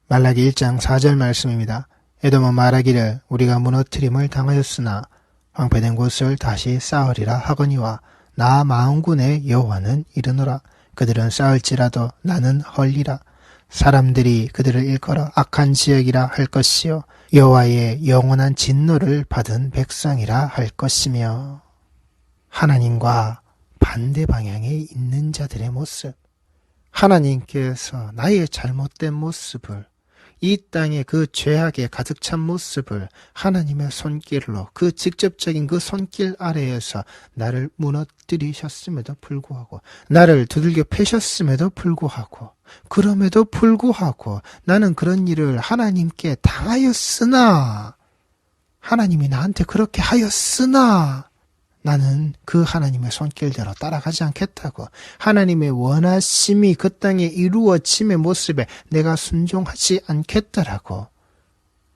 말라기 1장 4절 말씀입니다. 에돔은 말하기를 우리가 무너뜨림을 당하였으나 황폐된 곳을 다시 쌓으리라 하거니와 나 만군의 여호와는 이르노라. 그들은 쌓을지라도 나는 헐리라. 사람들이 그들을 일컬어 악한 지역이라 할 것이요 여호와의 영원한 진노를 받은 백성이라 할 것이며, 하나님과 반대 방향에 있는 자들의 모습, 하나님께서 나의 잘못된 모습을, 이 땅의 그 죄악에 가득 찬 모습을 하나님의 손길로, 그 직접적인 그 손길 아래에서 나를 무너뜨리셨음에도 불구하고, 나를 두들겨 패셨음에도 불구하고, 그럼에도 불구하고 나는 그런 일을 하나님께 당하였으나, 하나님이 나한테 그렇게 하였으나 나는 그 하나님의 손길대로 따라가지 않겠다고, 하나님의 원하심이 그 땅에 이루어짐의 모습에 내가 순종하지 않겠다라고,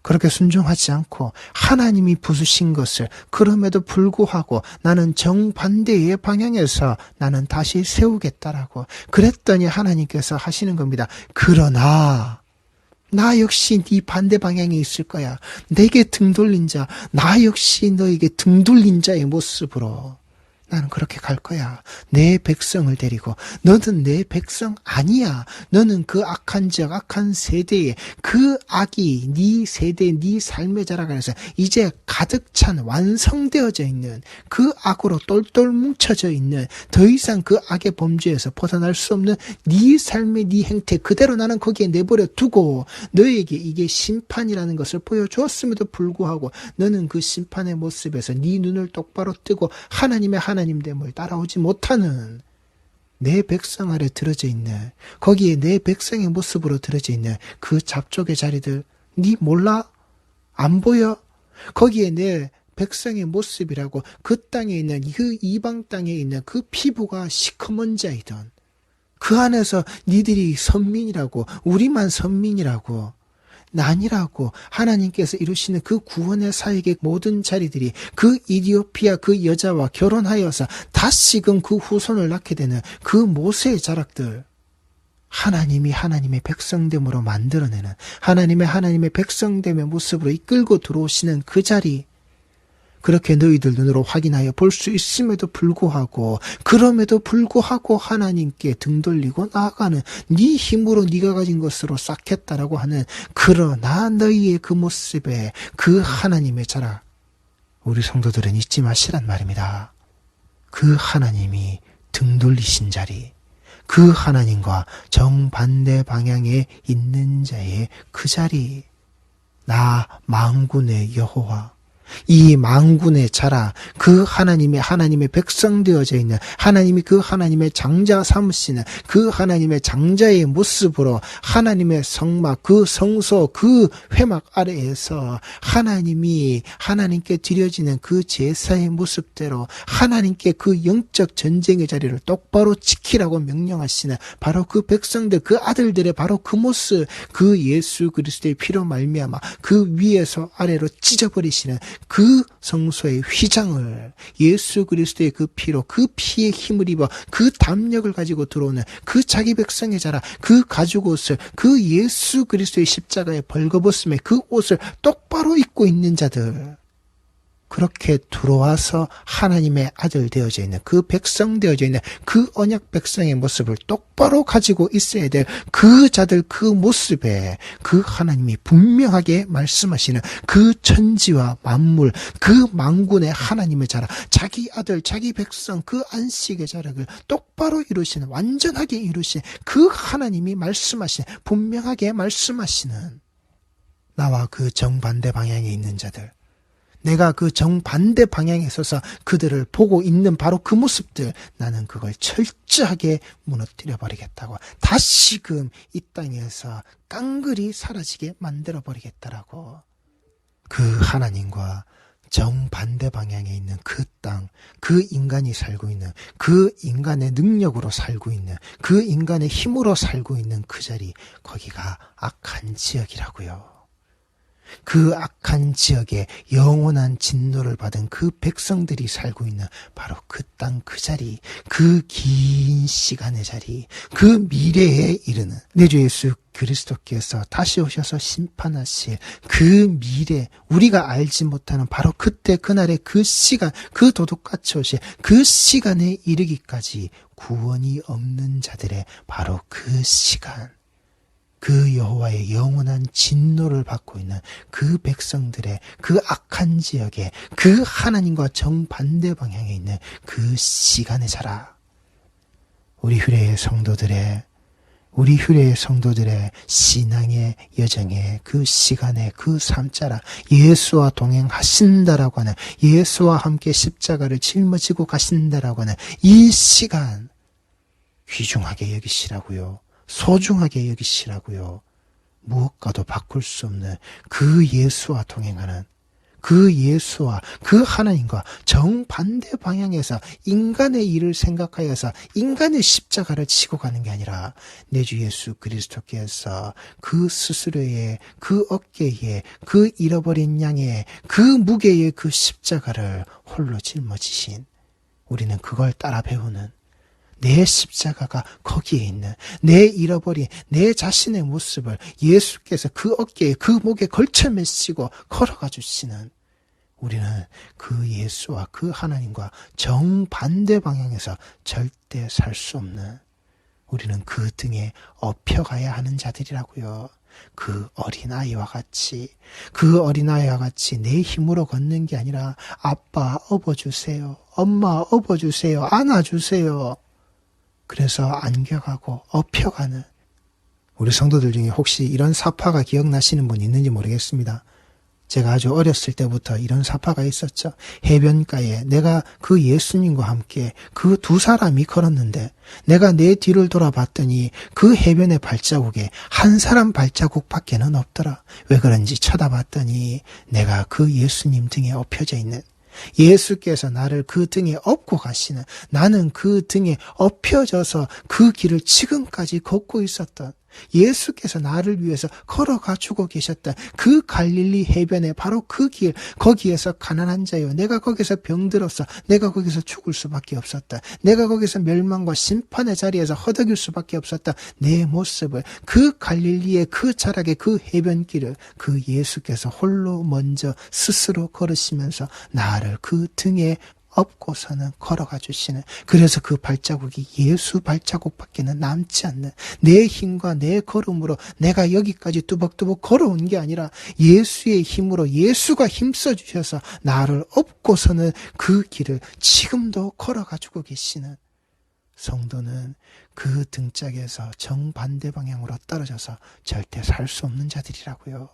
그렇게 순종하지 않고 하나님이 부수신 것을 그럼에도 불구하고 나는 정반대의 방향에서 나는 다시 세우겠다라고 그랬더니 하나님께서 하시는 겁니다. 그러나 나 역시 네 반대 방향에 있을 거야. 내게 등 돌린 자, 나 역시 너에게 등 돌린 자의 모습으로 나는 그렇게 갈 거야. 내 백성을 데리고. 너는 내 백성 아니야. 너는 그 악한 지역, 악한 세대에 그 악이 네 세대, 네 삶의 자라가면서 이제 가득 찬 완성되어져 있는 그 악으로 똘똘 뭉쳐져 있는, 더 이상 그 악의 범죄에서 벗어날 수 없는 네 삶의 네 행태 그대로 나는 거기에 내버려 두고 너에게 이게 심판이라는 것을 보여주었음에도 불구하고 너는 그 심판의 모습에서 네 눈을 똑바로 뜨고 하나님의 하나님됨을 따라오지 못하는 내 백성 아래 들어져 있는, 거기에 내 백성의 모습으로 들어져 있는 그 잡족의 자리들, 네 몰라? 안 보여? 거기에 내 백성의 모습이라고, 그 땅에 있는, 그 이방 땅에 있는 그 피부가 시커먼 자이던 그 안에서 니들이 선민이라고, 우리만 선민이라고, 난이라고 하나님께서 이루시는 그 구원의 사역의 모든 자리들이 그 이디오피아 그 여자와 결혼하여서 다시금 그 후손을 낳게 되는 그 모세의 자락들, 하나님이 하나님의 백성됨으로 만들어내는, 하나님의 백성됨의 모습으로 이끌고 들어오시는 그 자리, 그렇게 너희들 눈으로 확인하여 볼 수 있음에도 불구하고, 그럼에도 불구하고 하나님께 등 돌리고 나아가는, 네 힘으로 네가 가진 것으로 쌓겠다라고 하는, 그러나 너희의 그 모습에 그 하나님의 자락, 우리 성도들은 잊지 마시란 말입니다. 그 하나님이 등 돌리신 자리, 그 하나님과 정반대 방향에 있는 자의 그 자리, 나 만군의 여호와, 이 만군의 자라, 그 하나님의 백성 되어져 있는, 하나님이 그 하나님의 장자 삼으시는 그 하나님의 장자의 모습으로 하나님의 성막, 그 성소, 그 회막 아래에서 하나님이 하나님께 드려지는 그 제사의 모습대로 하나님께 그 영적 전쟁의 자리를 똑바로 지키라고 명령하시는 바로 그 백성들, 그 아들들의 바로 그 모습, 그 예수 그리스도의 피로 말미암아 그 위에서 아래로 찢어버리시는 그 성소의 휘장을 예수 그리스도의 그 피로, 그 피의 힘을 입어 그 담력을 가지고 들어오는 그 자기 백성의 자라, 그 가죽 옷을, 그 예수 그리스도의 십자가에 벌거벗음의 그 옷을 똑바로 입고 있는 자들, 그렇게 들어와서 하나님의 아들 되어져 있는, 그 백성 되어져 있는 그 언약 백성의 모습을 똑바로 가지고 있어야 될 그 자들, 그 모습에 그 하나님이 분명하게 말씀하시는 그 천지와 만물, 그 만군의 하나님의 자락, 자기 아들, 자기 백성, 그 안식의 자락을 똑바로 이루시는, 완전하게 이루시는 그 하나님이 말씀하시는, 분명하게 말씀하시는, 나와 그 정반대 방향에 있는 자들, 내가 그 정반대 방향에 서서 그들을 보고 있는 바로 그 모습들, 나는 그걸 철저하게 무너뜨려 버리겠다고, 다시금 이 땅에서 깡그리 사라지게 만들어 버리겠다라고, 그 하나님과 정반대 방향에 있는 그 땅, 그 인간이 살고 있는, 그 인간의 능력으로 살고 있는, 그 인간의 힘으로 살고 있는 그 자리, 거기가 악한 지역이라고요. 그 악한 지역에 영원한 진노를 받은 그 백성들이 살고 있는 바로 그 땅 그 자리, 그 긴 시간의 자리, 그 미래에 이르는 내 주 예수 그리스도께서 다시 오셔서 심판하실 그 미래, 우리가 알지 못하는 바로 그때 그날의 그 시간, 그 도둑같이 오실 그 시간에 이르기까지 구원이 없는 자들의 바로 그 시간, 그 여호와의 영원한 진노를 받고 있는 그 백성들의 그 악한 지역에, 그 하나님과 정반대 방향에 있는 그 시간의 자라. 우리 휴례의 성도들의 신앙의 여정에 그 시간에 그 삶자라, 예수와 동행하신다라고 하는, 예수와 함께 십자가를 짊어지고 가신다라고 하는 이 시간 귀중하게 여기시라고요. 소중하게 여기시라고요. 무엇과도 바꿀 수 없는 그 예수와 동행하는, 그 예수와 그 하나님과 정반대 방향에서 인간의 일을 생각하여서 인간의 십자가를 치고 가는 게 아니라 내 주 예수 그리스도께서 그 스스로의 그 어깨에 그 잃어버린 양의 그 무게의 그 십자가를 홀로 짊어지신, 우리는 그걸 따라 배우는, 내 십자가가 거기에 있는 내 잃어버린 내 자신의 모습을 예수께서 그 어깨에 그 목에 걸쳐 매시고 걸어가 주시는, 우리는 그 예수와 그 하나님과 정반대 방향에서 절대 살 수 없는, 우리는 그 등에 업혀가야 하는 자들이라고요. 그 어린아이와 같이 내 힘으로 걷는 게 아니라 아빠 업어주세요, 엄마 업어주세요, 안아주세요. 그래서 안겨가고 업혀가는, 우리 성도들 중에 혹시 이런 사파가 기억나시는 분 있는지 모르겠습니다. 제가 아주 어렸을 때부터 이런 사파가 있었죠. 해변가에 내가 그 예수님과 함께 그 두 사람이 걸었는데 내가 내 뒤를 돌아봤더니 그 해변의 발자국에 한 사람 발자국밖에는 없더라. 왜 그런지 쳐다봤더니 내가 그 예수님 등에 엎혀져 있는, 예수께서 나를 그 등에 업고 가시는, 나는 그 등에 엎혀져서 그 길을 지금까지 걷고 있었던, 예수께서 나를 위해서 걸어가 주고 계셨던 그 갈릴리 해변에 바로 그 길, 거기에서 가난한 자요, 내가 거기서 병들어서 내가 거기서 죽을 수밖에 없었다, 내가 거기서 멸망과 심판의 자리에서 허덕일 수밖에 없었다, 내 모습을 그 갈릴리의 그 자락의 그 해변길을 그 예수께서 홀로 먼저 스스로 걸으시면서 나를 그 등에 업고서는 걸어가 주시는, 그래서 그 발자국이 예수 발자국밖에는 남지 않는, 내 힘과 내 걸음으로 내가 여기까지 뚜벅뚜벅 걸어온 게 아니라 예수의 힘으로, 예수가 힘써 주셔서 나를 업고서는 그 길을 지금도 걸어가 주고 계시는, 성도는 그 등짝에서 정반대 방향으로 떨어져서 절대 살 수 없는 자들이라고요.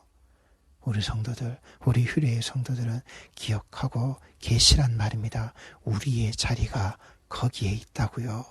우리 성도들, 우리 휴례의 성도들은 기억하고 계시란 말입니다. 우리의 자리가 거기에 있다고요.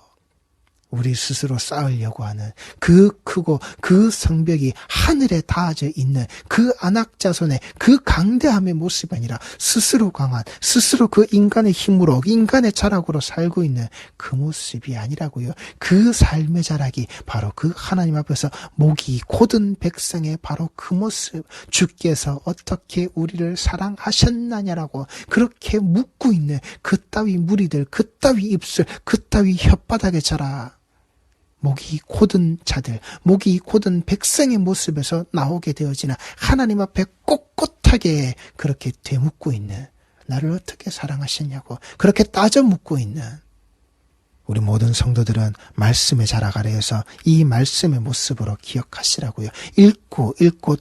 우리 스스로 쌓으려고 하는 그 크고 그 성벽이 하늘에 닿아져 있는 그 안악자손의 그 강대함의 모습이 아니라 스스로 강한, 스스로 그 인간의 힘으로, 인간의 자락으로 살고 있는 그 모습이 아니라고요. 그 삶의 자락이 바로 그 하나님 앞에서 목이 곧은 백성의 바로 그 모습, 주께서 어떻게 우리를 사랑하셨나냐라고 그렇게 묻고 있는 그 따위 무리들, 그 따위 입술, 그 따위 혓바닥의 자락, 목이 곧은 자들, 목이 곧은 백성의 모습에서 나오게 되어지는 하나님 앞에 꼿꼿하게 그렇게 되묻고 있는, 나를 어떻게 사랑하셨냐고 그렇게 따져 묻고 있는 우리 모든 성도들은 말씀의 자락 아래에서 이 말씀의 모습으로 기억하시라고요. 읽고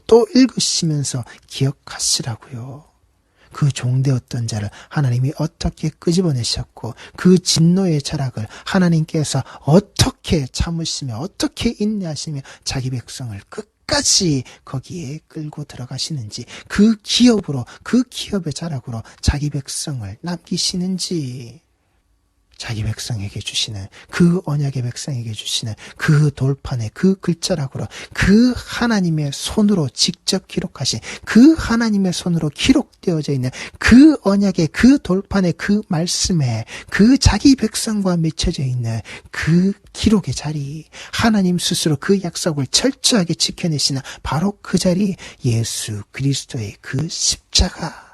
또 읽으시면서 기억하시라고요. 그 종되었던 자를 하나님이 어떻게 끄집어내셨고 그 진노의 자락을 하나님께서 어떻게 참으시며 어떻게 인내하시며 자기 백성을 끝까지 거기에 끌고 들어가시는지, 그 기업으로, 그 기업의 자락으로 자기 백성을 남기시는지, 자기 백성에게 주시는, 그 언약의 백성에게 주시는 그 돌판에 그 글자락으로, 그 하나님의 손으로 직접 기록하신, 그 하나님의 손으로 기록되어져 있는 그 언약의 그 돌판에 그 말씀에 그 자기 백성과 맺혀져 있는 그 기록의 자리, 하나님 스스로 그 약속을 철저하게 지켜내시는 바로 그 자리, 예수 그리스도의 그 십자가,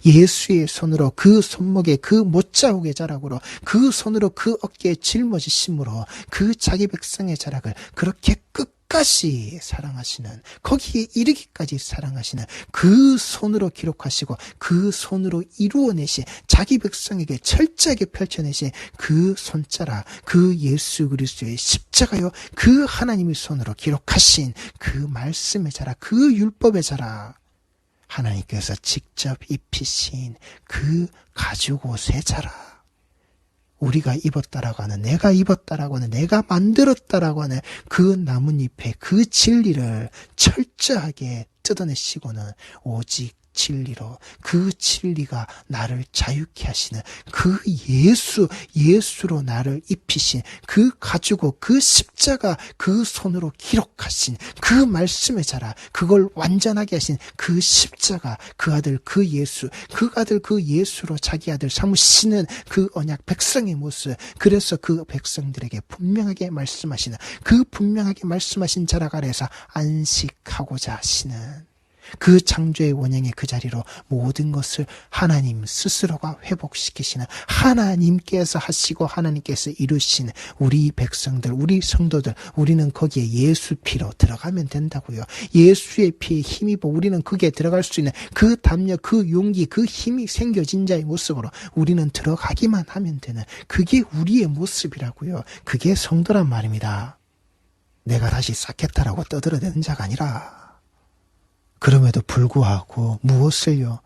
예수의 손으로 그 손목에 그 못자국의 자락으로, 그 손으로 그 어깨에 짊어지심으로 그 자기 백성의 자락을 그렇게 끝까지 사랑하시는, 거기에 이르기까지 사랑하시는 그 손으로 기록하시고 그 손으로 이루어내신, 자기 백성에게 철저하게 펼쳐내신 그 손자락, 그 예수 그리스도의 십자가요, 그 하나님의 손으로 기록하신 그 말씀의 자락, 그 율법의 자락, 하나님께서 직접 입히신 그 가죽옷의 자락, 우리가 입었다라고 하는, 내가 입었다라고 하는, 내가 만들었다라고 하는 그 나뭇잎의 그 진리를 철저하게 뜯어내시고는 오직 진리로, 그 진리가 나를 자유케 하시는 그 예수로 나를 입히신 그 가지고 그 십자가, 그 손으로 기록하신 그 말씀의 자라, 그걸 완전하게 하신 그 십자가, 그 아들 그 예수, 그 아들 그 예수로 자기 아들 삼으시는 그 언약 백성의 모습, 그래서 그 백성들에게 분명하게 말씀하시는, 그 분명하게 말씀하신 자락 아래에서 안식하고자 하시는 그 창조의 원형의 그 자리로 모든 것을 하나님 스스로가 회복시키시는, 하나님께서 하시고 하나님께서 이루신 우리 백성들, 우리 성도들, 우리는 거기에 예수 피로 들어가면 된다고요. 예수의 피에 힘입어 우리는 거기에 들어갈 수 있는 그 담력, 그 용기, 그 힘이 생겨진 자의 모습으로 우리는 들어가기만 하면 되는, 그게 우리의 모습이라고요. 그게 성도란 말입니다. 내가 다시 쌓겠다라고 떠들어대는 자가 아니라, 그럼에도 불구하고 무엇을요?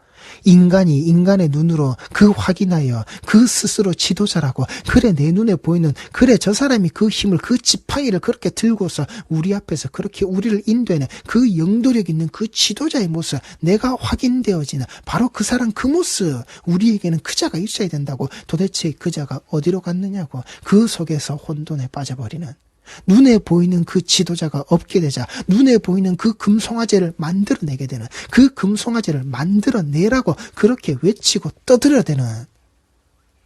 인간이 인간의 눈으로 그 확인하여 그 스스로 지도자라고, 그래 내 눈에 보이는, 그래 저 사람이 그 힘을, 그 지팡이를 그렇게 들고서 우리 앞에서 그렇게 우리를 인도하는 그 영도력 있는 그 지도자의 모습, 내가 확인되어지는 바로 그 사람 그 모습, 우리에게는 그 자가 있어야 된다고. 도대체 그 자가 어디로 갔느냐고. 그 속에서 혼돈에 빠져버리는, 눈에 보이는 그 지도자가 없게 되자 눈에 보이는 그 금송아지를 만들어내게 되는, 그 금송아지를 만들어내라고 그렇게 외치고 떠들어대는,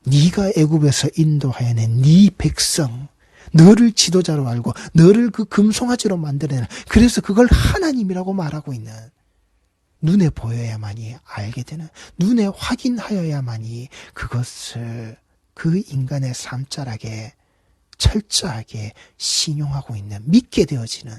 네가 애굽에서 인도하여 낸 네 백성, 너를 지도자로 알고 너를 그 금송아지로 만들어내는, 그래서 그걸 하나님이라고 말하고 있는, 눈에 보여야만이 알게 되는, 눈에 확인하여야만이 그것을 그 인간의 삶자락에 철저하게 신용하고 있는, 믿게 되어지는,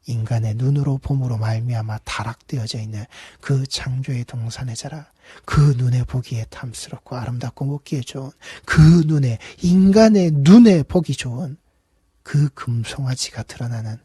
인간의 눈으로 봄으로 말미암아 타락되어져 있는 그 창조의 동산의 자라, 그 눈에 보기에 탐스럽고 아름답고 먹기에 좋은, 그 눈에, 인간의 눈에 보기 좋은 그 금송아지가 드러나는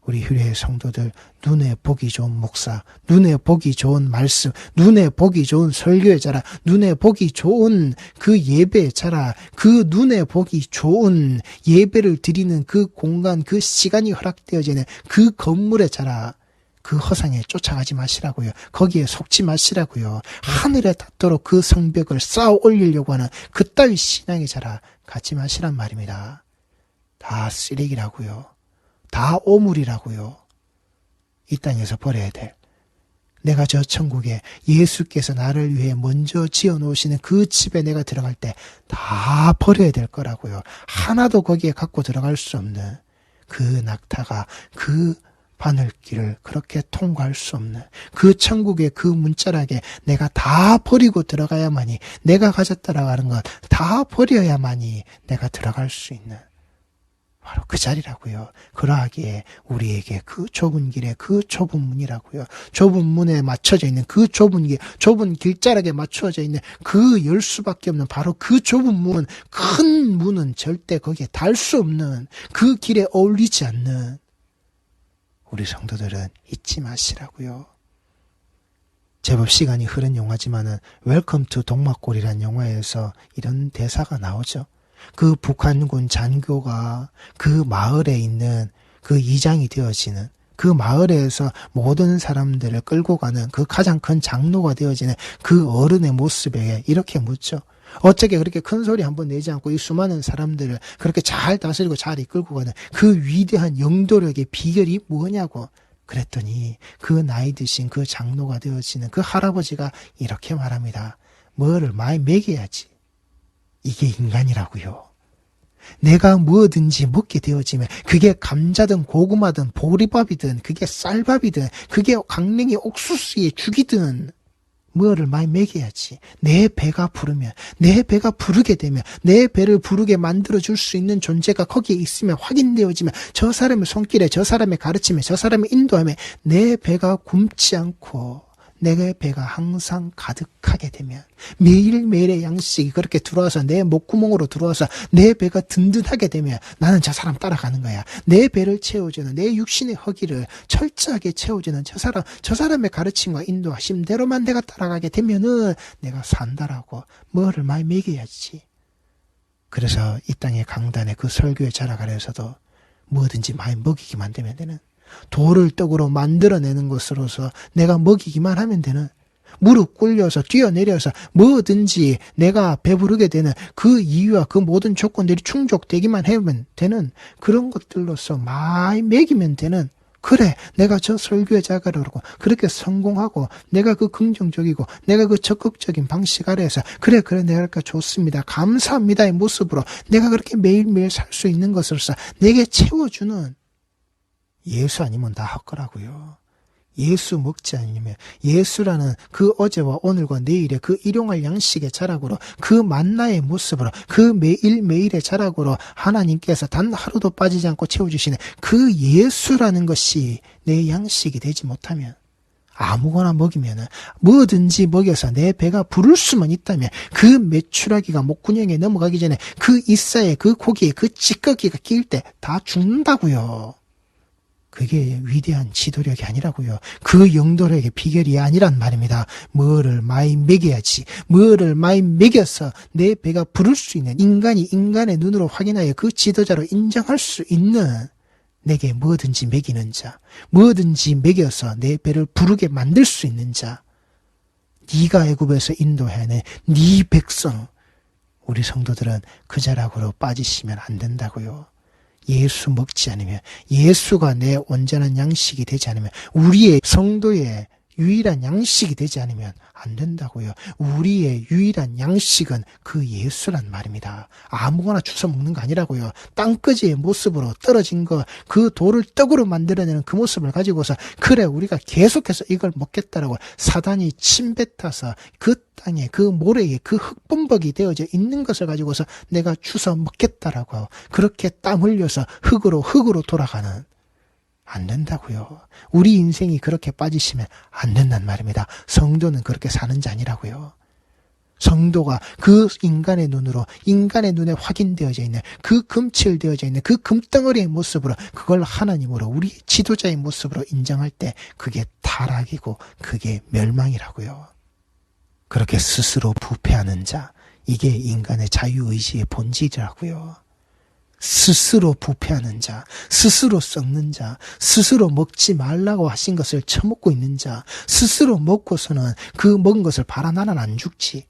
우리 휴례의 성도들, 눈에 보기 좋은 목사, 눈에 보기 좋은 말씀, 눈에 보기 좋은 설교의 자라, 눈에 보기 좋은 그 예배의 자라, 그 눈에 보기 좋은 예배를 드리는 그 공간, 그 시간이 허락되어지는 그 건물의 자라, 그 허상에 쫓아가지 마시라고요. 거기에 속지 마시라고요. 하늘에 닿도록 그 성벽을 쌓아 올리려고 하는 그따위 신앙의 자라 갖지 마시란 말입니다. 다 쓰레기라고요. 다 오물이라고요. 이 땅에서 버려야 될, 내가 저 천국에 예수께서 나를 위해 먼저 지어놓으시는 그 집에 내가 들어갈 때 다 버려야 될 거라고요. 하나도 거기에 갖고 들어갈 수 없는 그 낙타가 그 바늘길을 그렇게 통과할 수 없는 그 천국의 그 문자락에 내가 다 버리고 들어가야만이, 내가 가졌다라고 하는 것 다 버려야만이 내가 들어갈 수 있는 바로 그 자리라고요. 그러하기에 우리에게 그 좁은 길에 그 좁은 문이라고요. 좁은 문에 맞춰져 있는 그 좁은 길, 좁은 길자락에 맞춰져 있는 그 열 수밖에 없는 바로 그 좁은 문, 큰 문은 절대 거기에 닿을 수 없는, 그 길에 어울리지 않는 우리 성도들은 잊지 마시라고요. 제법 시간이 흐른 영화지만은 웰컴 투 동막골이라는 영화에서 이런 대사가 나오죠. 그 북한군 잔교가 그 마을에 있는 그 이장이 되어지는, 그 마을에서 모든 사람들을 끌고 가는 그 가장 큰 장로가 되어지는 그 어른의 모습에 이렇게 묻죠. 어떻게 그렇게 큰 소리 한번 내지 않고 이 수많은 사람들을 그렇게 잘 다스리고 잘 이끌고 가는 그 위대한 영도력의 비결이 뭐냐고 그랬더니 그 나이 드신 그 장로가 되어지는 그 할아버지가 이렇게 말합니다. 뭐를 많이 먹여야지. 이게 인간이라고요. 내가 뭐든지 먹게 되어지면 그게 감자든 고구마든 보리밥이든 그게 쌀밥이든 그게 강냉이 옥수수에 죽이든 뭐를 많이 먹여야지. 내 배가 부르면 내 배가 부르게 되면 내 배를 부르게 만들어줄 수 있는 존재가 거기에 있으면 확인되어지면 저 사람의 손길에 저 사람의 가르침에 저 사람의 인도함에 내 배가 굶지 않고 내 배가 항상 가득하게 되면 매일매일의 양식이 그렇게 들어와서 내 목구멍으로 들어와서 내 배가 든든하게 되면 나는 저 사람 따라가는 거야. 내 배를 채워주는 내 육신의 허기를 철저하게 채워주는 저 사람의 가르침과 인도하심대로만 내가 따라가게 되면은 내가 산다라고 뭐를 많이 먹여야지. 그래서 이 땅의 강단에 그 설교에 자라가려서도 뭐든지 많이 먹이기만 되면 되는 돌을 떡으로 만들어내는 것으로서 내가 먹이기만 하면 되는 무릎 꿇려서 뛰어내려서 뭐든지 내가 배부르게 되는 그 이유와 그 모든 조건들이 충족되기만 하면 되는 그런 것들로서 많이 먹이면 되는 그래 내가 저 설교에 자가려고 그렇게 성공하고 내가 그 긍정적이고 내가 그 적극적인 방식 아래에서 그래 내가 좋습니다 감사합니다의 모습으로 내가 그렇게 매일매일 살 수 있는 것으로서 내게 채워주는 예수 아니면 다 헛거라고요. 예수 먹지 않으면 예수라는 그 어제와 오늘과 내일의 그 일용할 양식의 자락으로 그 만나의 모습으로 그 매일매일의 자락으로 하나님께서 단 하루도 빠지지 않고 채워주시는 그 예수라는 것이 내 양식이 되지 못하면 아무거나 먹이면은 뭐든지 먹여서 내 배가 부를 수만 있다면 그 메추라기가 목구멍에 넘어가기 전에 그 이싸에 그 고기에 그 찌꺼기가 낄 때 다 죽는다고요. 그게 위대한 지도력이 아니라고요. 그 영도력의 비결이 아니란 말입니다. 뭐를 많이 먹여야지. 뭐를 많이 먹여서 내 배가 부를 수 있는 인간이 인간의 눈으로 확인하여 그 지도자로 인정할 수 있는 내게 뭐든지 먹이는 자. 뭐든지 먹여서 내 배를 부르게 만들 수 있는 자. 네가 애굽에서 인도해낸 네 백성. 우리 성도들은 그 자락으로 빠지시면 안 된다고요. 예수 먹지 않으면 예수가 내 온전한 양식이 되지 않으면 우리의 성도의 유일한 양식이 되지 않으면 안 된다고요. 우리의 유일한 양식은 그 예수란 말입니다. 아무거나 주워 먹는 거 아니라고요. 땅끄지의 모습으로 떨어진 거 그 돌을 떡으로 만들어내는 그 모습을 가지고서 그래 우리가 계속해서 이걸 먹겠다라고 사단이 침뱉어서 그 땅에 그 모래에 그 흙범벅이 되어져 있는 것을 가지고서 내가 주워 먹겠다라고 그렇게 땀 흘려서 흙으로 돌아가는 안 된다고요. 우리 인생이 그렇게 빠지시면 안 된단 말입니다. 성도는 그렇게 사는 자 아니라고요. 성도가 그 인간의 눈으로 인간의 눈에 확인되어져 있는 그 금칠되어져 있는 그 금덩어리의 모습으로 그걸 하나님으로 우리 지도자의 모습으로 인정할 때 그게 타락이고 그게 멸망이라고요. 그렇게 스스로 부패하는 자 이게 인간의 자유의지의 본질이라고요. 스스로 부패하는 자, 스스로 썩는 자, 스스로 먹지 말라고 하신 것을 처먹고 있는 자, 스스로 먹고서는 그 먹은 것을 봐라 나는 안 죽지.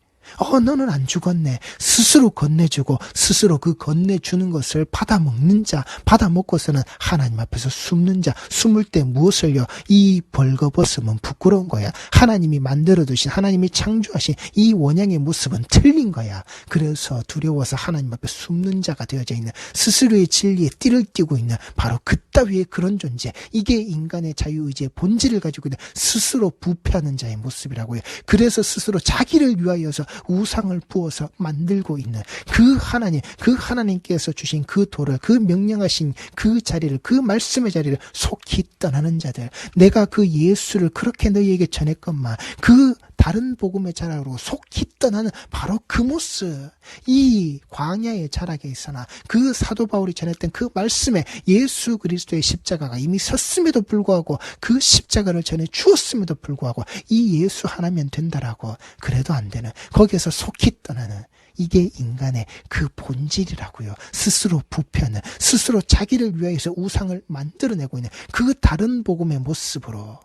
너는 안 죽었네. 스스로 건네주고 스스로 그 건네주는 것을 받아먹는 자, 받아먹고서는 하나님 앞에서 숨는 자, 숨을 때 무엇을요? 이 벌거벗음은 부끄러운 거야. 하나님이 만들어두신 하나님이 창조하신 이 원양의 모습은 틀린 거야. 그래서 두려워서 하나님 앞에 숨는 자가 되어져 있는 스스로의 진리에 띠를 띠고 있는 바로 그따위의 그런 존재, 이게 인간의 자유의지의 본질을 가지고 있는 스스로 부패하는 자의 모습이라고요. 그래서 스스로 자기를 위하여서 우상을 부어서 만들고 있는 그 하나님께서 주신 그 돌을, 그 명령하신 그 자리를, 그 말씀의 자리를 속히 떠나는 자들, 내가 그 예수를 그렇게 너희에게 전했건만 그 다른 복음의 자락으로 속히 떠나는 바로 그 모습, 이 광야의 자락에 있으나 그 사도 바울이 전했던 그 말씀에 예수 그리스도의 십자가가 이미 섰음에도 불구하고 그 십자가를 전해 주었음에도 불구하고 이 예수 하나면 된다라고 그래도 안 되는, 거기에서 속히 떠나는, 이게 인간의 그 본질이라고요. 스스로 부패하는, 스스로 자기를 위하여서 우상을 만들어내고 있는 그 다른 복음의 모습으로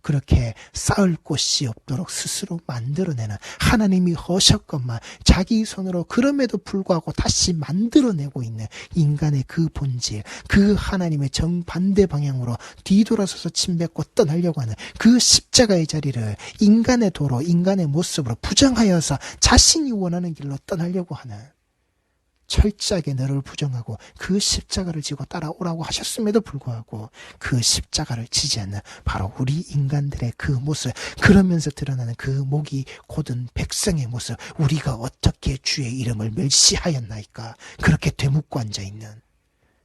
그렇게 쌓을 곳이 없도록 스스로 만들어내는, 하나님이 하셨건만 자기 손으로 그럼에도 불구하고 다시 만들어내고 있는 인간의 그 본질, 그 하나님의 정반대 방향으로 뒤돌아서서 침뱉고 떠나려고 하는 그 십자가의 자리를 인간의 도로, 인간의 모습으로 부정하여서 자신이 원하는 길로 떠나려고 하는, 철저하게 너를 부정하고 그 십자가를 지고 따라오라고 하셨음에도 불구하고 그 십자가를 지지 않는 바로 우리 인간들의 그 모습, 그러면서 드러나는 그 목이 곧은 백성의 모습, 우리가 어떻게 주의 이름을 멸시하였나이까. 그렇게 되묻고 앉아있는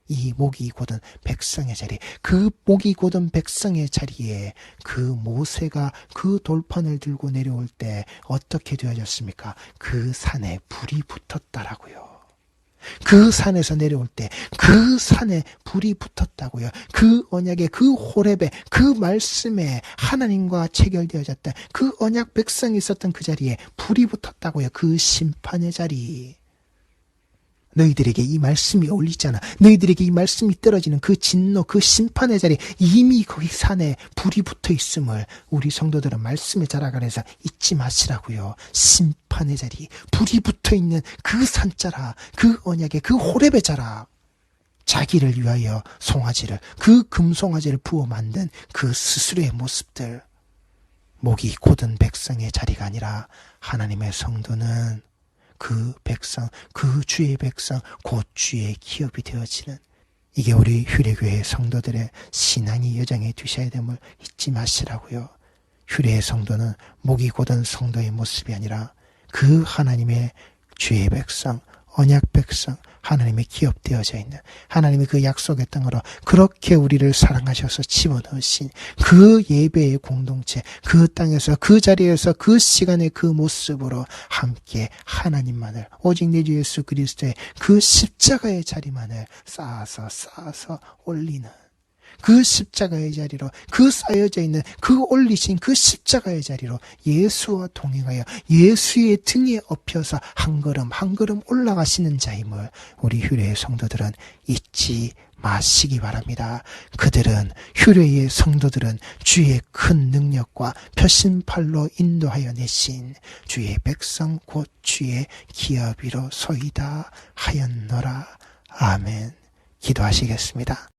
이 목이 곧은 백성의 자리, 그 목이 곧은 백성의 자리에 그 모세가 그 돌판을 들고 내려올 때 어떻게 되어졌습니까? 그 산에 불이 붙었다라고요. 그 산에서 내려올 때 그 산에 불이 붙었다고요. 그 언약의 그 호렙의 그 말씀에 하나님과 체결되어졌던 그 언약 백성이 있었던 그 자리에 불이 붙었다고요. 그 심판의 자리. 너희들에게 이 말씀이 어울리잖아. 너희들에게 이 말씀이 떨어지는 그 진노, 그 심판의 자리, 이미 거기 산에 불이 붙어 있음을 우리 성도들은 말씀에 자라가면서 잊지 마시라고요. 심판의 자리, 불이 붙어 있는 그 산자락, 그 언약의 그 호렙의 자락, 자기를 위하여 송아지를, 그 금송아지를 부어 만든 그 스스로의 모습들, 목이 곧은 백성의 자리가 아니라 하나님의 성도는 그 백성, 그 주의 백성, 곧 주의 기업이 되어지는, 이게 우리 휴례교회 성도들의 신앙이 여정해 두셔야 됨을 잊지 마시라고요. 휴례의 성도는 목이 곧은 성도의 모습이 아니라 그 하나님의 주의 백성, 언약 백성, 하나님의 기업되어져 있는, 하나님의 그 약속의 땅으로 그렇게 우리를 사랑하셔서 집어넣으신 그 예배의 공동체, 그 땅에서 그 자리에서 그 시간의 그 모습으로 함께 하나님만을, 오직 내 주 예수 그리스도의 그 십자가의 자리만을 쌓아서 올리는, 그 십자가의 자리로, 그 쌓여져 있는 그 올리신 그 십자가의 자리로 예수와 동행하여 예수의 등에 엎여서 한 걸음 한 걸음 올라가시는 자임을 우리 휴례의 성도들은 잊지 마시기 바랍니다. 그들은, 휴례의 성도들은 주의 큰 능력과 표심팔로 인도하여 내신 주의 백성 곧 주의 기업이로 소이다 하였노라. 아멘. 기도하시겠습니다.